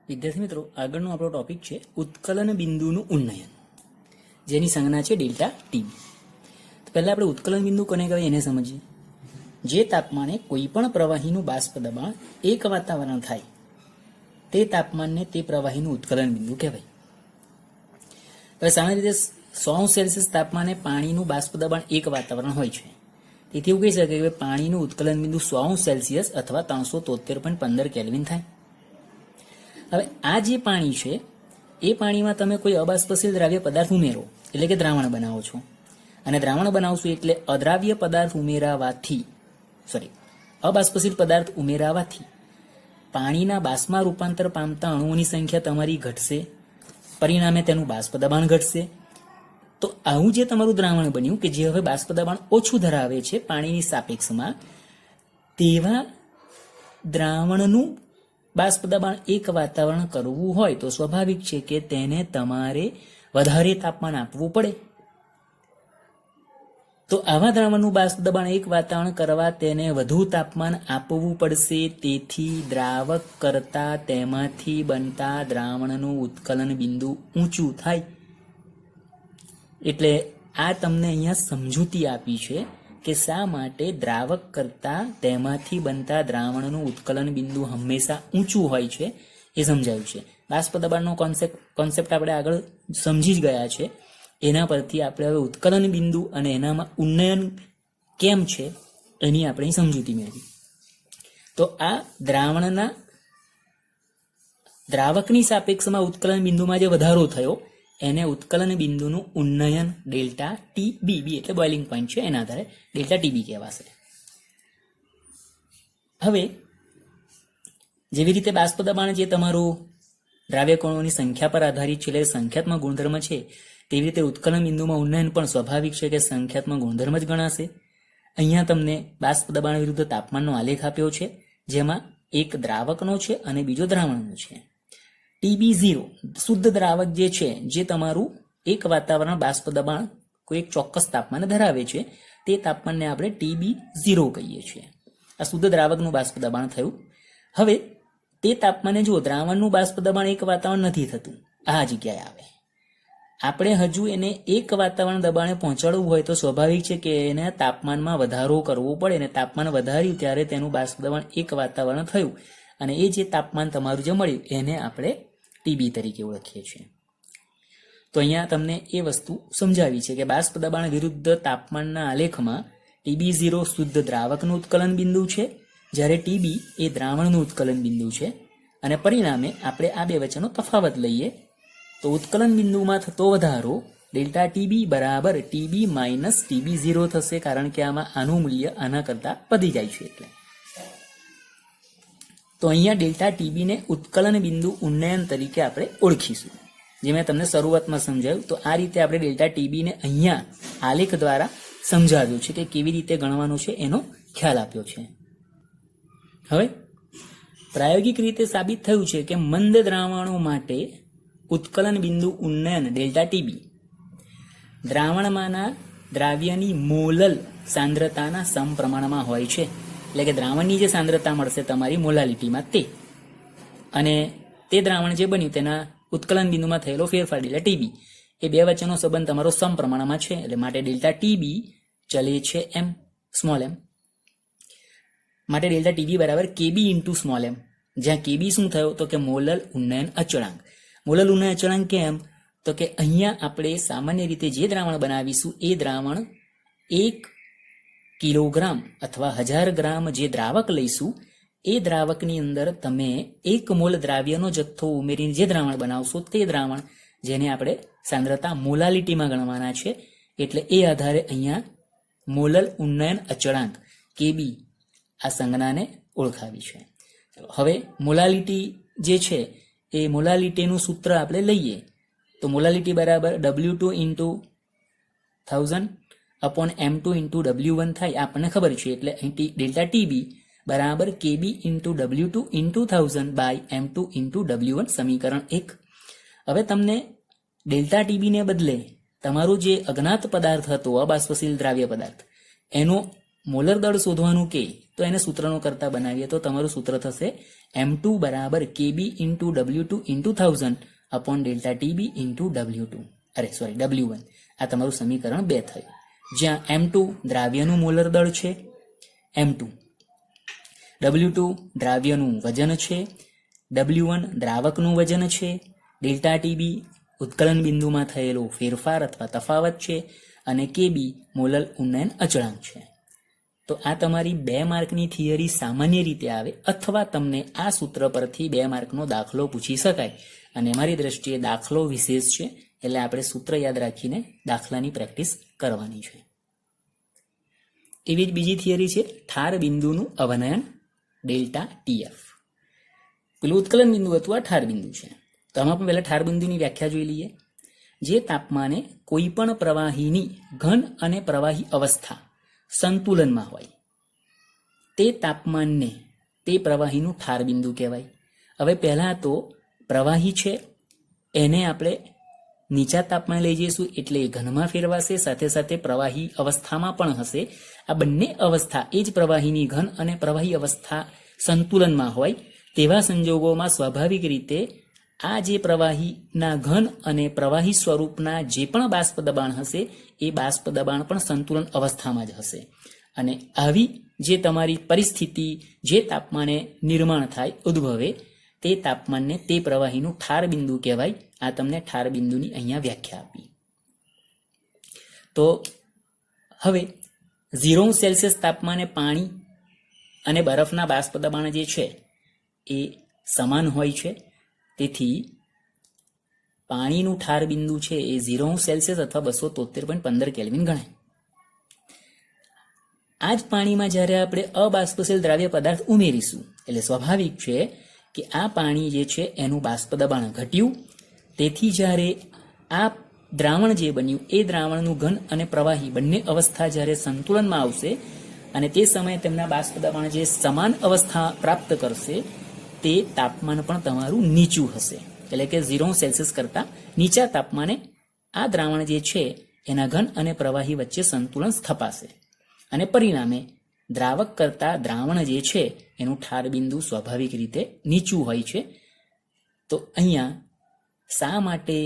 વિદ્યાર્થી મિત્રો, આગળનો આપણો ટોપિક છે ઉત્કલન બિંદુનું ઉન્નયન, જેની સંજ્ઞા છે ડેલ્ટા ટીબી. તો પહેલા આપણે ઉત્કલન બિંદુ કોને કહેવાય એને સમજીએ. જે તાપમાને કોઈ પણ પ્રવાહીનું બાષ્પ દબાણ એક વાતાવરણ થાય તે તાપમાનને તે પ્રવાહીનું ઉત્કલન બિંદુ કહેવાય. હવે સામાન્ય રીતે 100 સેલ્સિયસ તાપમાને પાણીનું બાષ્પ દબાણ એક વાતાવરણ હોય છે. તેથી એવું કહી શકાય કે પાણીનું ઉત્કલન બિંદુ 100 સેલ્સિયસ અથવા 373.15 કેલ્વિન થાય. હવે આ જે પાણી છે એ પાણીમાં તમે કોઈ અબાષ્પશીલ દ્રાવ્ય પદાર્થ ઉમેરો એટલે કે દ્રાવણ બનાવો છો, અને દ્રાવણ બનાવશો એટલે અદ્રાવ્ય પદાર્થ અબાષ્પશીલ પદાર્થ ઉમેરાવાથી પાણીના બાષ્પમાં રૂપાંતર પામતા અણુઓની સંખ્યા તમારી ઘટશે, પરિણામે તેનું બાષ્પ દબાણ ઘટશે. તો આવું જે તમારું દ્રાવણ બન્યું કે જે હવે બાષ્પ દબાણ ઓછું ધરાવે છે પાણીની સાપેક્ષમાં, તેવા દ્રાવણનું બાષ્પ દબાણ એક વાતાવરણ કરવું હોય તો સ્વાભાવિક છે કે તેને તમારે વધારે તાપમાન આપવું પડે. તો આવા દ્રાવણનું બાષ્પ દબાણ એક વાતાવરણ કરવા તેને વધુ તાપમાન આપવું પડશે. તેથી દ્રાવક કરતા તેમાંથી બનતા દ્રાવણનું ઉત્કલન બિંદુ ઊંચું થાય. એટલે આ તમને અહીંયા સમજૂતી આપી છે કે શા માટે દ્રાવક કરતા તેમાંથી બનતા દ્રાવણનું ઉત્કલન બિંદુ હંમેશા ઊંચું હોય છે એ સમજાવ્યું છે. બાષ્પ દબાણનો કોન્સેપ્ટ આપણે આગળ સમજી જ ગયા છે. એના પરથી આપણે હવે ઉત્કલન બિંદુ અને એનામાં ઉન્નયન કેમ છે એની આપણે સમજૂતી મેળવી. તો આ દ્રાવકની સાપેક્ષમાં ઉત્કલન બિંદુમાં જે વધારો થયો એને ઉત્કલન બિંદુનું ઉન્નયન ડેલ્ટા ટીબી, બી એટલે બોઇલિંગ પોઈન્ટ છે, એના આધારે ડેલ્ટા ટીબી કહેવાશે. હવે જેવી રીતે બાષ્પ દબાણ જે તમારું દ્રાવ્ય કણોની સંખ્યા પર આધારિત છે એટલે સંખ્યાત્મક ગુણધર્મ છે, તેવી રીતે ઉત્કલન બિંદુમાં ઉન્નયન પણ સ્વાભાવિક છે કે સંખ્યાત્મક ગુણધર્મ જ ગણાશે. અહીંયા તમને બાષ્પ દબાણ વિરુદ્ધ તાપમાનનો આલેખ આપ્યો છે, જેમાં એક દ્રાવકનો છે અને બીજો દ્રાવણનો છે. TB0 શુદ્ધ દ્રાવક જે છે, જે તમારું એક વાતાવરણ બાષ્પ દબાણ કોઈ એક ચોક્કસ તાપમાને ધરાવે છે, તે તાપમાનને આપણે TB0 કહીએ છીએ. આ શુદ્ધ દ્રાવકનું બાષ્પ દબાણ થયું. હવે તે તાપમાને જો દ્રાવણનું બાષ્પ દબાણ એક વાતાવરણ નથી થતું, આ જગ્યાએ આવે. આપણે હજુ એને એક વાતાવરણ દબાણે પહોંચાડવું હોય તો સ્વાભાવિક છે કે એને તાપમાનમાં વધારો કરવો પડે, અને તાપમાન વધાર્યું ત્યારે તેનું બાષ્પ દબાણ એક વાતાવરણ થયું, અને એ જે તાપમાન તમારું જે મળ્યું એને આપણે ટીબી તરીકે ઓળખીએ છીએ. તો અહીંયા તમને એ વસ્તુ સમજાવી છે કે બાષ્પ દબાણ વિરુદ્ધ તાપમાનના આલેખમાં TB0 શુદ્ધ દ્રાવકનું ઉત્કલન બિંદુ છે, જ્યારે ટીબી એ દ્રાવણનું ઉત્કલન બિંદુ છે, અને પરિણામે આપણે આ બે વચ્ચેનો તફાવત લઈએ તો ઉત્કલન બિંદુમાં થતો વધારો ડેલ્ટા ટીબી બરાબર ટીબી માઇનસ TB0 થશે, કારણ કે આમાં આનું મૂલ્ય આના કરતાં વધી જાય છે. એટલે તો અહીંયા ડેલ્ટા ટીબીને ઉત્કલન બિંદુ ઉન્નયન તરીકે આપણે ઓળખીશું. જે મેં તમને શરૂઆતમાં સમજાવ્યું, તો આ રીતે આપણે ડેલ્ટા ટીબીને અહીંયા આલેખ દ્વારા સમજાવ્યું છે કે કેવી રીતે ગણવાનું છે, એનો ખ્યાલ આપ્યો છે. હવે પ્રાયોગિક રીતે સાબિત થયું છે કે મંદ દ્રાવણો માટે ઉત્કલન બિંદુ ઉન્નયન ડેલ્ટા ટીબી દ્રાવણમાંના દ્રાવ્યની મોલલ સાંદ્રતાના સમપ્રમાણમાં હોય છે. એટલે કે દ્રાવણની જે સાંદ્રતા મળશે તમારી મોલાલિટીમાં તે, અને તે દ્રાવણ જે બન્યું તેના ઉત્કલન બિંદુમાં થયેલો ફેરફાર ડેલ્ટા ટીબી, એ બે વચ્ચેનો સંબંધ તમારો સમપ્રમાણમાં છે. એટલે માટે ડેલ્ટા ટીબી ચલે છે એમ, સ્મોલ એમ. માટે ડેલ્ટા ટીબી બરાબર કેબી ઇન્ટુ સ્મોલ એમ, જ્યાં કેબી શું થયો તો કે મોલલ ઉન્નયન અચળાંક. મોલલ ઉન્નયન અચળાંક કેમ તો કે અહીંયા આપણે સામાન્ય રીતે જે દ્રાવણ બનાવીશું એ દ્રાવણ 1 કિલોગ્રામ અથવા 1000 ગ્રામ જે દ્રાવક લઈશું એ દ્રાવકની અંદર તમે 1 મોલ દ્રાવ્યનો જથ્થો ઉમેરીને જે દ્રાવણ બનાવશો તે દ્રાવણ, જેને આપણે સાંદ્રતા મોલાલિટીમાં ગણવાના છે, એટલે એ આધારે અહીંયા મોલલ ઉન્નયન અચળાંક કેબી આ સંજ્ઞાને ઓળખાવી છે. હવે મોલાલિટી જે છે એ મોલાલિટીનું સૂત્ર આપણે લઈએ તો મોલાલિટી બરાબર W2 into 1000 upon M2 into W1 થાય, આપણને ખબર છે. એટલે અહીં ડેલ્ટા ટીબી બરાબર KB into W2 into 1000 by M2 into W1, સમીકરણ 1. હવે તમને ડેલ્ટા ટીબીને બદલે તમારો જે અજ્ઞાત પદાર્થ હતો અબાષ્પશીલ દ્રાવ્ય પદાર્થ, એનો મોલર દળ શોધવાનું કે તો એને સૂત્રનો કરતા બનાવીએ તો તમારું સૂત્ર થશે M2 બરાબર KB into W2 into 1000 upon delta TB into W2 W1. આ તમારું સમીકરણ 2 થયું, જ્યાં M2 દ્રાવ્યનું મોલર દળ છે, M2 W2 દ્રાવ્યનું વજન છે, W1 દ્રાવકનું વજન છે, ડેલ્ટા TB ઉત્કલન બિંદુમાં થયેલો ફેરફાર અથવા તફાવત છે, અને KB મોલર ઉન્નયન અચળાંક છે. તો આ તમારી 2 માર્કની થિયરી સામાન્ય રીતે આવે, અથવા તમને આ સૂત્ર પરથી 2 માર્કનો દાખલો પૂછી શકાય, અને મારી દ્રષ્ટિએ દાખલો વિશેષ છે, એટલે આપણે સૂત્ર યાદ રાખીને દાખલાની પ્રેક્ટિસ કરવાની છે. એવી જ બીજી થિયરી છે ઠાર બિંદુનું અવનયન ડેલ્ટા TF. પેલું ઉત્કલન બિંદુ હતું, આ ઠાર બિંદુ છે. તો આમાં પણ પહેલા ઠાર બિંદુની વ્યાખ્યા જોઈ લઈએ. જે તાપમાને કોઈ પણ પ્રવાહીની ઘન અને પ્રવાહી અવસ્થા સંતુલનમાં હોય તે તાપમાનને તે પ્રવાહીનું ઠાર બિંદુ કહેવાય. હવે પહેલા તો પ્રવાહી છે એને આપણે નીચા તાપમાને લઈ જઈશું, એટલે એ ઘનમાં ફેરવાશે, સાથે સાથે પ્રવાહી અવસ્થામાં પણ હશે. આ બંને અવસ્થા એ જ પ્રવાહીની ઘન અને પ્રવાહી અવસ્થા સંતુલનમાં હોય તેવા સંજોગોમાં સ્વાભાવિક રીતે આ જે પ્રવાહીના ઘન અને પ્રવાહી સ્વરૂપના જે પણ બાષ્પ દબાણ હશે એ બાષ્પ દબાણ પણ સંતુલન અવસ્થામાં જ હશે. અને આવી જે તમારી પરિસ્થિતિ જે તાપમાને નિર્માણ થાય, ઉદ્ભવે, તે તાપમાનને તે પ્રવાહીનું ઠાર બિંદુ કહેવાય. આ તમને ઠાર બિંદુની અહીંયા વ્યાખ્યા આપી. તો હવે 0 સેલ્સિયસ તાપમાને પાણી અને બરફના બાષ્પ દબાણ જે છે એ સમાન હોય છે. તેથી પાણીનું ઠાર બિંદુ છે એ 0 સેલ્સિયસ અથવા 273.15 કેલ્વિન ગણાય. આ જ પાણીમાં જ્યારે આપણે અબાષ્પશીલ દ્રાવ્ય પદાર્થ ઉમેરીશું એટલે સ્વાભાવિક છે કે આ પાણી જે છે એનું બાષ્પ દબાણ ઘટ્યું. તેથી જ્યારે આ દ્રાવણ જે બન્યું એ દ્રાવણનું ઘન અને પ્રવાહી બંને અવસ્થા જ્યારે સંતુલનમાં આવશે અને તે સમયે તેમના બાષ્પ દબાણ જે સમાન અવસ્થા પ્રાપ્ત કરશે, તે તાપમાન પણ તમારું નીચું હશે. એટલે કે 0 સેલ્સિયસ કરતાં નીચા તાપમાને આ દ્રાવણ જે છે એના ઘન અને પ્રવાહી વચ્ચે સંતુલન સ્થપાશે, અને પરિણામે દ્રાવક કરતાં દ્રાવણ જે છે એનું ઠાર બિંદુ સ્વાભાવિક રીતે નીચું હોય છે. તો અહીંયા શા માટે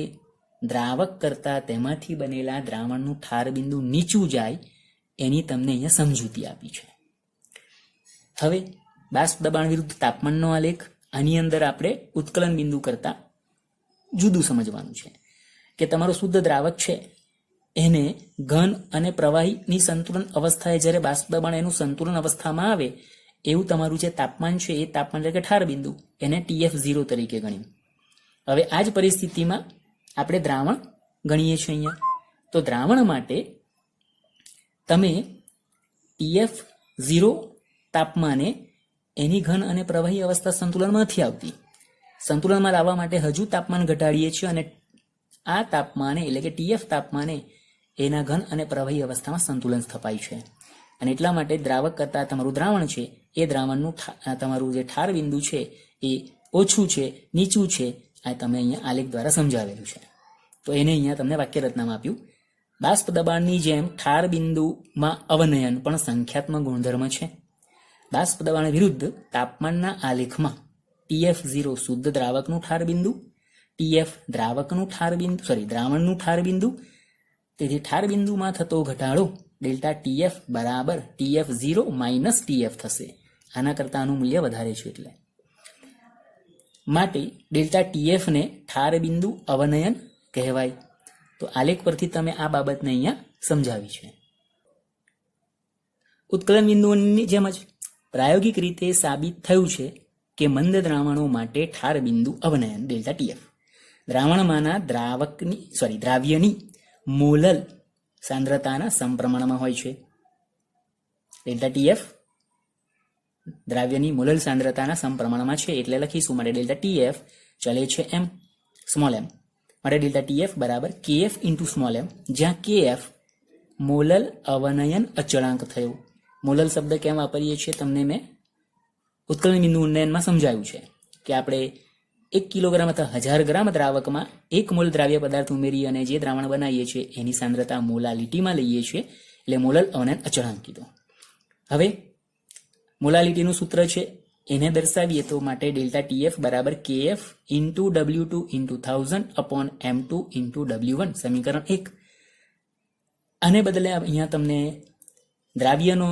દ્રાવક કરતાં તેમાંથી બનેલા દ્રાવણનું ઠાર બિંદુ નીચું જાય એની તમને અહીંયા સમજૂતી આપી છે. હવે બાષ્પ દબાણ વિરુદ્ધ તાપમાનનો આલેખ, આની અંદર આપણે ઉત્કલન બિંદુ કરતાં જુદું સમજવાનું છે કે તમારો શુદ્ધ દ્રાવક છે એને ઘન અને પ્રવાહીની સંતુલન અવસ્થાએ જ્યારે બાષ્પ દબાણ એનું સંતુલન અવસ્થામાં આવે એવું તમારું જે તાપમાન છે એ તાપમાન એટલે કે ઠાર બિંદુ એને TF0 તરીકે ગણ્યું. હવે આ જ પરિસ્થિતિમાં આપણે દ્રાવણ ગણીએ છીએ અહીંયા. તો દ્રાવણ માટે તમે TF0 તાપમાને એની ઘન અને પ્રવાહી અવસ્થા સંતુલનમાં નથી આવતી. સંતુલનમાં લાવવા માટે હજુ તાપમાન ઘટાડીએ છીએ અને આ તાપમાને એટલે કે TF તાપમાને એના ઘન અને પ્રવાહી અવસ્થામાં સંતુલન સ્થપાય છે. અને એટલા માટે દ્રાવક કરતાં તમારું દ્રાવણ છે એ દ્રાવણનું તમારું જે ઠાર બિંદુ છે એ ઓછું છે, નીચું છે. આ તમે અહીંયા આલેખ દ્વારા સમજાવેલું છે. તો એને અહીંયા તમને વાક્યરચનામાં આપ્યું. બાષ્પ દબાણની જેમ ઠાર બિંદુમાં અવનયન પણ સંખ્યાત્મક ગુણધર્મ છે. બાષ્પ દબાણ વિરુદ્ધ તાપમાનના આલેખમાં TF0 શુદ્ધ દ્રાવકનું ઠાર બિંદુ, TF દ્રાવણનું ઠાર બિંદુ. તેથી ઠાર બિંદુમાં થતો ઘટાડો ડેલ્ટા TF બરાબર TF0 માઇનસ TF થશે. આના કરતાં આનું મૂલ્ય વધારે છે એટલે માટે ડેલ્ટા TF ને ઠાર બિંદુ અવનયન કહેવાય. તો આલેખ પરથી તમે આ બાબતને અહીંયા સમજાવી છે. ઉત્કલન બિંદુઓની જેમ જ પ્રાયોગિક રીતે સાબિત થયું છે કે મંદ દ્રાવણો માટે ઠાર બિંદુ અવનયન ડેલ્ટા TF દ્રાવણમાંના દ્રાવ્યની મોલર સાંદ્રતાના સમપ્રમાણમાં હોય છે. ડેલ્ટા TF દ્રાવ્યની મોલર સાંદ્રતાના સમપ્રમાણમાં છે એટલે લખીશું. માટે ડેલ્ટા TF ચલે છે m, સ્મોલ m. માટે ડેલ્ટા TF બરાબર KF ઇન્ટુ સ્મોલ m, જ્યાં KF મોલર અવનયન અચળાંક થયો. મોલર શબ્દ કેમ વાપરીએ છીએ તમને મેં ઉત્કલન બિંદુ ઉન્નયનમાં સમજાવ્યું છે કે આપણે 1 કિલોગ્રામ અથવા 1000 ગ્રામ દ્રાવકમાં 1 મોલ દ્રાવ્ય પદાર્થ ઉમેરી અને જે દ્રાવણ બનાવીએ છીએ એની સાંદ્રતા મોલાલિટીમાં લઈએ છીએ એટલે મોલર અવનયન અચળાંક કીધો. હવે મોલાલિટીનું સૂત્ર છે એને દર્શાવીએ તો માટે ડેલ્ટા ટીએફ બરાબર KF into W2 into 1000 upon M2 into W1 સમીકરણ 1. આને બદલે અહીંયા તમને દ્રાવ્યનો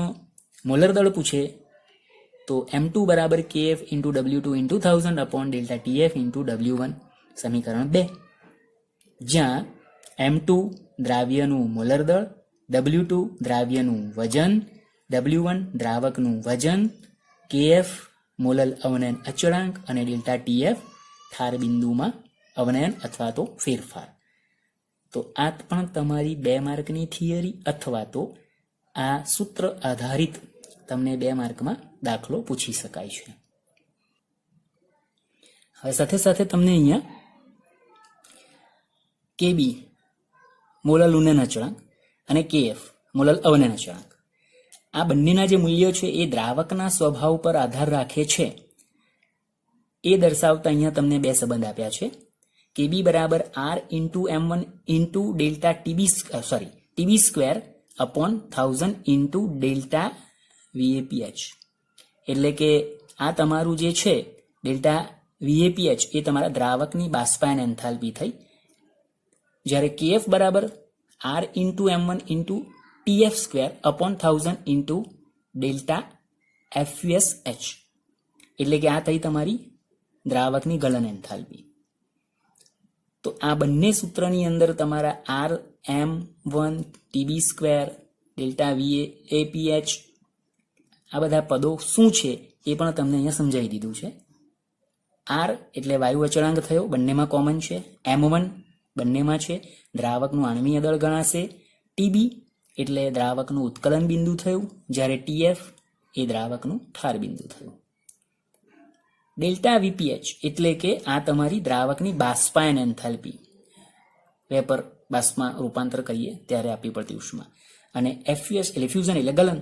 મોલર દળ પૂછે તો M2 બરાબર KF into W2 into 1000 upon delta TF into W1 સમીકરણ 2, જ્યાં M2 દ્રાવ્યનું મોલર દળ, W2 દ્રાવ્યનું વજન, W1 દ્રાવકનું વજન, KF મોલર અવનયન અચળાંક અને ડેલ્ટા TF ઠાર બિંદુમાં અવનયન અથવા તો ફેરફાર. તો આ પણ તમારી 2 માર્કની થિયરી અથવા તો આ સૂત્ર આધારિત તમને 2 માર્કમાં દાખલો પૂછી શકાય છે. હવે સાથે સાથે તમને અહીંયા KB મોલર ઉન્નયન અચળાંક અને KF મોલર અવનયન અચળાંક, આ બંનેના જે મૂલ્યો છે એ દ્રાવકના સ્વભાવ પર આધાર રાખે છે એ દર્શાવતા અહીંયા તમને 2 સંબંધ આપ્યા છે. KB બરાબર R into M1 into delta TB square upon 1000 into delta VAPH. એટલે કે આ તમારું જે છે ડેલ્ટા VAPH એ તમારા દ્રાવકની બાષ્પાયન એન્થાલ્પી થઈ, જ્યારે KF બરાબર R into M1 into TF square upon 1000 into delta FUSH. એટલે કે આ થઈ તમારી દ્રાવકની ગલન એન્થાલ્પી. તો આ બંને સૂત્રની અંદર તમારા R M1 TB square delta VAPH આ બધા પદો શું છે એ પણ તમને અહીંયા સમજાવી દીધું છે. R એટલે વાયુ અચળાંક થયો, બંનેમાં કોમન છે. M1 બંનેમાં છે, દ્રાવકનું આણ્વીય દળ ગણાશે. TB એટલે દ્રાવકનું ઉત્કલન બિંદુ થયું, જ્યારે TF એ દ્રાવકનું ઠાર બિંદુ થયું. ડેલ્ટા VPH એટલે કે આ તમારી દ્રાવકની બાષ્પાયન એન્થાલ્પી, વેપર બાષ્પમાં રૂપાંતર કરીએ ત્યારે આપવી પડતી ઉષ્મા. અને FUS એટલે ફ્યુઝન એટલે ગલન,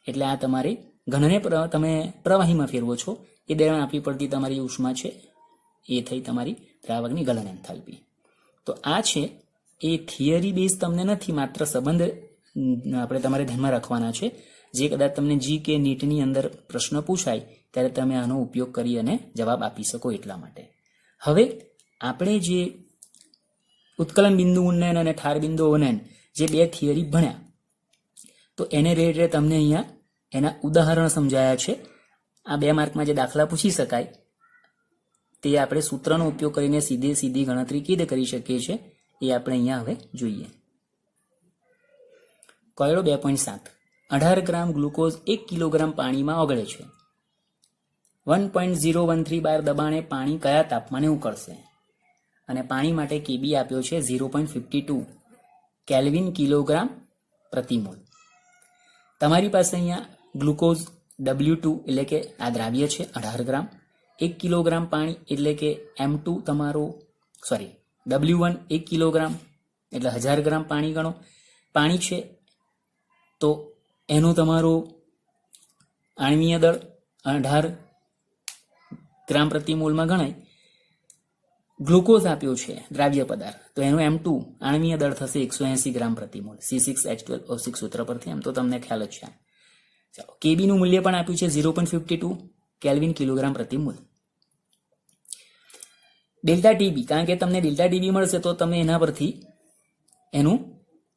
એટલે આ તમારે ઘનને તમે પ્રવાહીમાં ફેરવો છો એ દરમિયાન આપવી પડતી તમારી ઉષ્મા છે એ થઈ તમારી દ્રાવકની ગલન એન્થાલ્પી. તો આ છે એ થિયરી બેઝ તમને નથી, માત્ર સંબંધ આપણે તમારે ધ્યાનમાં રાખવાના છે, જે કદાચ તમને જી કે નીટની અંદર પ્રશ્ન પૂછાય ત્યારે તમે આનો ઉપયોગ કરી અને જવાબ આપી શકો એટલા માટે. હવે આપણે જે ઉત્કલન બિંદુ ઉન્નયન અને ઠાર બિંદુ અવનયન જે 2 થિયરી ભણ્યા, તો એને રિલેટેડ તમને અહીંયા એના ઉદાહરણ સમજાયા છે. આ 2 માર્કમાં જે દાખલા પૂછી શકાય તે આપણે સૂત્રનો ઉપયોગ કરીને સીધી ગણતરી કેવી રીતે કરી શકીએ છીએ એ આપણે અહીંયા હવે જોઈએ. કોયડો 2.7 18 ગ્રામ ગ્લુકોઝ 1 કિલોગ્રામ પાણીમાં ઓગળે છે. 1.013 બાર દબાણે પાણી કયા તાપમાને ઉકળશે? અને પાણી માટે KB આપ્યો છે 0.52 કેલ્વિન કિલોગ્રામ પ્રતિ મોલ. તમારી પાસે અહીંયા ગ્લુકોઝ W2 એટલે કે આ દ્રાવ્ય છે 18 ગ્રામ, 1 કિલોગ્રામ પાણી એટલે કે M2 તમારો W1 1 કિલોગ્રામ એટલે 1000 ગ્રામ પાણી ગણો. પાણી છે તો એનું તમારું આણ્વીય દળ 18 ગ્રામ પ્રતિ મોલમાં ગણાય. ગ્લુકોઝ આપ્યો છે દ્રાવ્ય પદાર્થ, તો એનું M2 આણ્વીય દળ થશે 180 ગ્રામ પ્રતિ મોલ, C6H12O6 સૂત્ર પરથી, એમ તો તમને ખ્યાલ જ છે. ચાલો, KB નું મૂલ્ય પણ આપ્યું છે 0.52 કેલ્વિન કિલોગ્રામ પ્રતિ મોલ. ડેલ્ટા TB, કારણ કે તમને ડેલ્ટા TB મળશે તો તમે એના પરથી એનું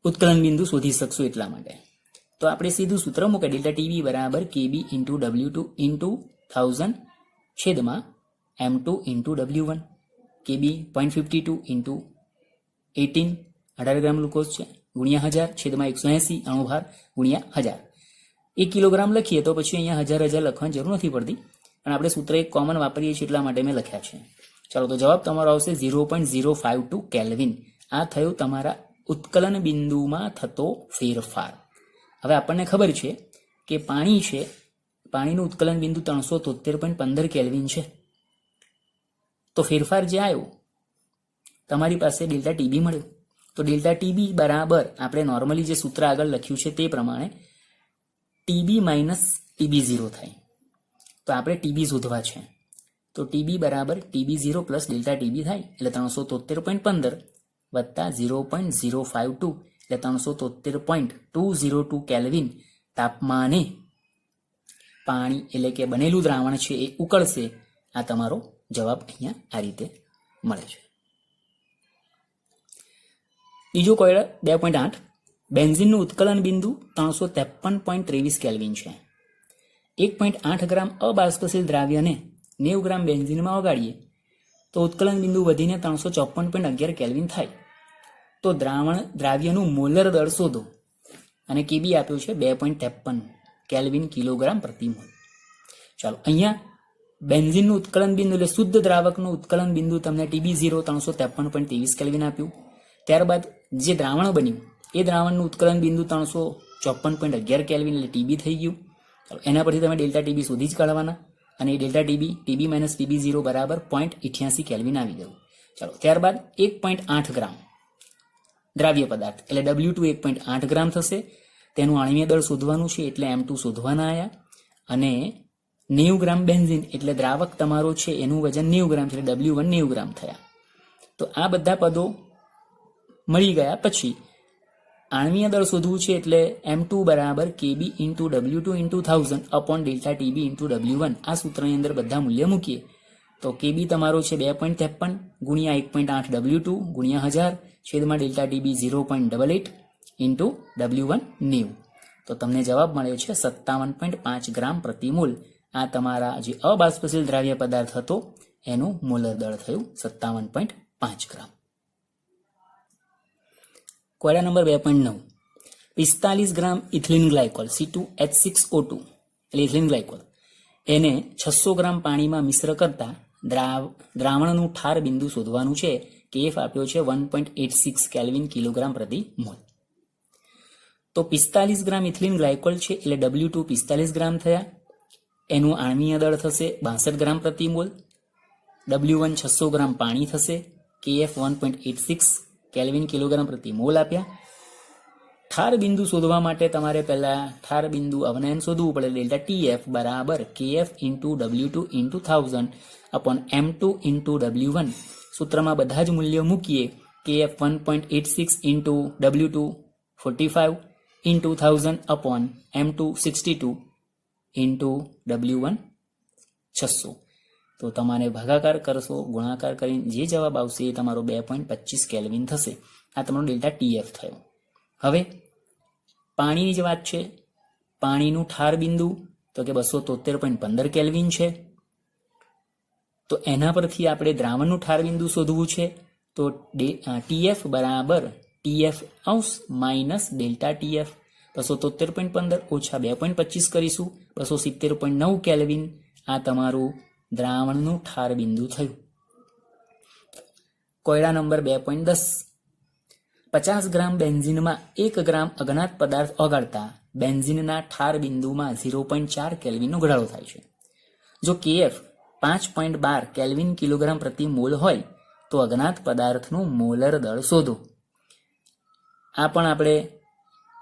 ઉત્કલન બિંદુ શોધી શકશો એટલા માટે. તો આપણે સીધું સૂત્ર મૂકે ડેલ્ટા TB બરાબર KB ઇન્ટુ W2 ઇન્ટુ 1000 છેદમાં M2 into W1. KB 0.52 into 18 18 ગ્રામ ગ્લુકોઝ છે ગુણ્યા 1000 છેદમાં 180 અણુભાર ગુણ્યા 1000. 1 કિલોગ્રામ લખીએ તો પછી અહીંયા 1000 લખવાની જરૂર નથી પડતી, પણ આપણે સૂત્ર એક કોમન વાપરીએ છીએ એટલા માટે મેં લખ્યા છે. ચાલો, તો જવાબ તમારો આવશે 0.052 કેલ્વિન. આ થયું તમારા ઉત્કલન બિંદુમાં થતો ફેરફાર. હવે આપણને ખબર છે કે પાણી છે, પાણીનું ઉત્કલન બિંદુ 373.15 કેલ્વિન છે. તો ફેરફાર જે આવ્યો તમારી પાસે ડેલ્ટા TB મળ્યો. તો ડેલ્ટા TB બરાબર આપણે નોર્મલી જે સૂત્ર આગળ લખ્યું છે તે પ્રમાણે TB માઇનસ TB0 થાય. તો આપણે TB શોધવા છે, તો TB બરાબર TB0 પ્લસ ડેલ્ટા TB થાય, એટલે 373.15 વત્તા 0.052 એટલે 373.202 કેલ્વિન તાપમાને પાણી એટલે કે બનેલું દ્રાવણ છે એ ઉકળશે. આ તમારો જવાબ અહીંયા આ રીતે મળે છે. બીજો કોયડો 2.8 બેન્ઝીનનું ઉત્કલન બિંદુ 353.23 કેલ્વિન છે. 1.8 ગ્રામ અબાષ્પશીલ દ્રાવ્યને 90 ગ્રામ બેન્ઝીનમાં ઓગાળીએ તો ઉત્કલન બિંદુ વધીને 354.11 કેલ્વિન થાય. તો દ્રાવ્યનું મોલર દળ શોધો અને કેબી આપ્યું છે 2.53 કેલ્વિન કિલોગ્રામ પ્રતિ મોલ. ચાલો અહીંયા બેન્ઝીનનું ઉત્કલન બિંદુ એટલે શુદ્ધ દ્રાવકનું ઉત્કલન બિંદુ તમને TB0 353.23 કેલ્વિન આપ્યું. ત્યારબાદ જે દ્રાવણ બન્યું એ દ્રાવણનું ઉત્કલન બિંદુ 354.11 કેલ્વિન એટલે TB થઈ ગયું. ચાલો એના પરથી તમે ડેલ્ટા TB શોધી જ કાઢવાના અને એ ડેલ્ટા TB માઇનસ TB0 બરાબર 0.88 કેલ્વિન આવી ગયું. ચાલો ત્યારબાદ 1.8 ગ્રામ દ્રાવ્ય પદાર્થ એટલે W2 1.8 ગ્રામ થશે. તેનું આણ્વીય દળ શોધવાનું છે એટલે M2 શોધવાના આવ્યા અને 90 ગ્રામ બેન્ઝીન એટલે દ્રાવક તમારો છે એનું વજન 90 ગ્રામ છે એટલે W1 90 ગ્રામ થયા. તો આ બધા પદો મળી ગયા પછી આણ્વીય દળ શોધવું છે એટલે M2 બરાબર KB into W2 into 1000 upon delta TB into W1. આ સૂત્રની અંદર બધા મૂલ્ય મૂકીએ તો KB તમારો છે 2.53 ગુણ્યા 1.8 W2 ગુણ્યા 1000 છેદમાં ડેલ્ટા TB 0.88 ઇન્ટુ W1 90. તો તમને જવાબ મળ્યો છે 57.5 ગ્રામ પ્રતિ મોલ. આ તમારા જે અબાષ્પશીલ દ્રાવ્ય પદાર્થ હતો એનું મોલર દળ થયું 57.5 ગ્રામ. કોયડા નંબર 2.9 45 ગ્રામ ઇથિલિન ગ્લાયકોલ C2H6O2 એટલે ઇથિલિન ગ્લાયકોલ એને 600 ગ્રામ પાણીમાં મિશ્ર કરતા દ્રાવણનું ઠાર બિંદુ શોધવાનું છે. KF આપ્યો છે 1.86 કેલ્વિન કિલોગ્રામ પ્રતિ મોલ. તો 45 ગ્રામ ઇથિલિન ગ્લાયકોલ છે એટલે W2 45 ગ્રામ થયા. એનું આણ્વીય દળ થશે 62 ગ્રામ પ્રતિ મોલ. W1 600 ગ્રામ પાણી થશે. KF 1.86 કેલ્વિન કિલોગ્રામ પ્રતિ મોલ આપ્યા. ઠાર બિંદુ શોધવા માટે તમારે પહેલા ઠાર બિંદુ અવનયન શોધવું પડે. ડેલ્ટા TF બરાબર KF into W2 into 1000 upon M2 into W1. સૂત્રમાં બધા જ મૂલ્યો મૂકીએ. KF 1.86 into W2 45 into 1000 upon M2 62 into W1 600. તો તમારે ભાગાકાર કરશો ગુણાકાર કરીને જે જવાબ આવશે એ તમારો 2.25 કેલ્વિન થશે. આ તમારો ડેલ્ટા TF થયો. હવે પાણીની જ વાત છે. પાણીનું ઠાર બિંદુ તો કે 273.15 કેલ્વિન છે. તો એના પરથી આપણે દ્રાવણનું ઠાર બિંદુ શોધવું છે. તો TF બરાબર TF અંશ માઇનસ ડેલ્ટા TF 273.15 ઓછા 2.25 કરીશું 270.9 કેલ્વિન. આ તમારું દ્રાવણનું ઠાર બિંદુ થયું. કોયડા નંબર 2.10 50 ગ્રામ બેન્ઝીનમાં 1 ગ્રામ અજ્ઞાત પદાર્થ ઓગાળતા બેન્ઝીનના ઠાર બિંદુમાં 0.4 કેલ્વિનનો ઘટાડો થાય છે. જો KF 5.12 કેલ્વિન કિલોગ્રામ પ્રતિ મોલ હોય તો અજ્ઞાત પદાર્થનું મોલર દળ શોધો. આ પણ આપણે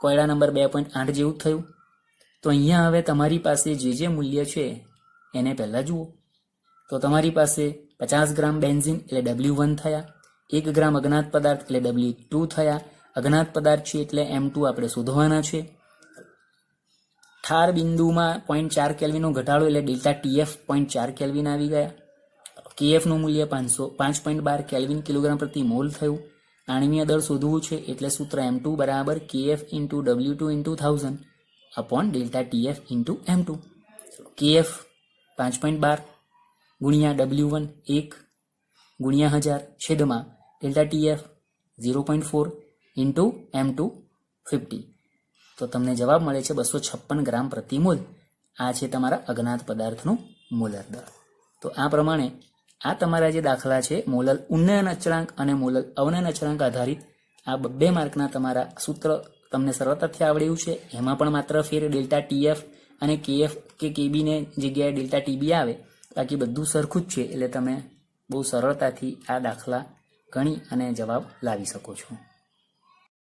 કોયડા નંબર 2.8 જેવું થયું. તો અહીંયા હવે તમારી પાસે જે મૂલ્ય છે એને પહેલા જુઓ. તો તમારી પાસે 50 ગ્રામ બેન્ઝીન એટલે W1 થયા. 1 ગ્રામ અજ્ઞાત પદાર્થ એટલે W2 થયા. અજ્ઞાત પદાર્થ છે એટલે M2 આપણે શોધવાના છે. ઠાર બિંદુમાં 0.4 કેલ્વિનનો ઘટાડો એટલે ડેલ્ટા TF 0.4 કેલ્વિન આવી ગયા. KF નું મૂલ્ય 5.12 કેલ્વિન કિલોગ્રામ પ્રતિ મોલ થયું. આણ્વીય દળ શોધવું છે એટલે સૂત્ર M2 બરાબર KF into W2 into 1000 upon delta TF into M2. KF 5.12 ગુણ્યા W1 1 ગુણ્યા 1000 છેદમાં ડેલ્ટા TF 0.4 ઇન્ટુ M2 50. તો તમને જવાબ મળે છે 256 ગ્રામ પ્રતિ મોલ. આ છે તમારા અજ્ઞાત પદાર્થનું મોલર દળ. તો આ પ્રમાણે આ તમારા જે દાખલા છે મોલર ઉન્નયન અચળાંક અને મોલર અવનયન અચળાંક આધારિત આ 2 માર્કના તમારા સૂત્ર તમને સરળતાથી આવડ્યું છે. એમાં પણ માત્ર ફેર ડેલ્ટા TF અને KF કે KB ને જગ્યાએ ડેલ્ટા TB આવે. બાકી બધું સરખું જ છે એટલે તમે બહુ સરળતાથી આ દાખલા ગણી અને જવાબ લાવી શકો છો.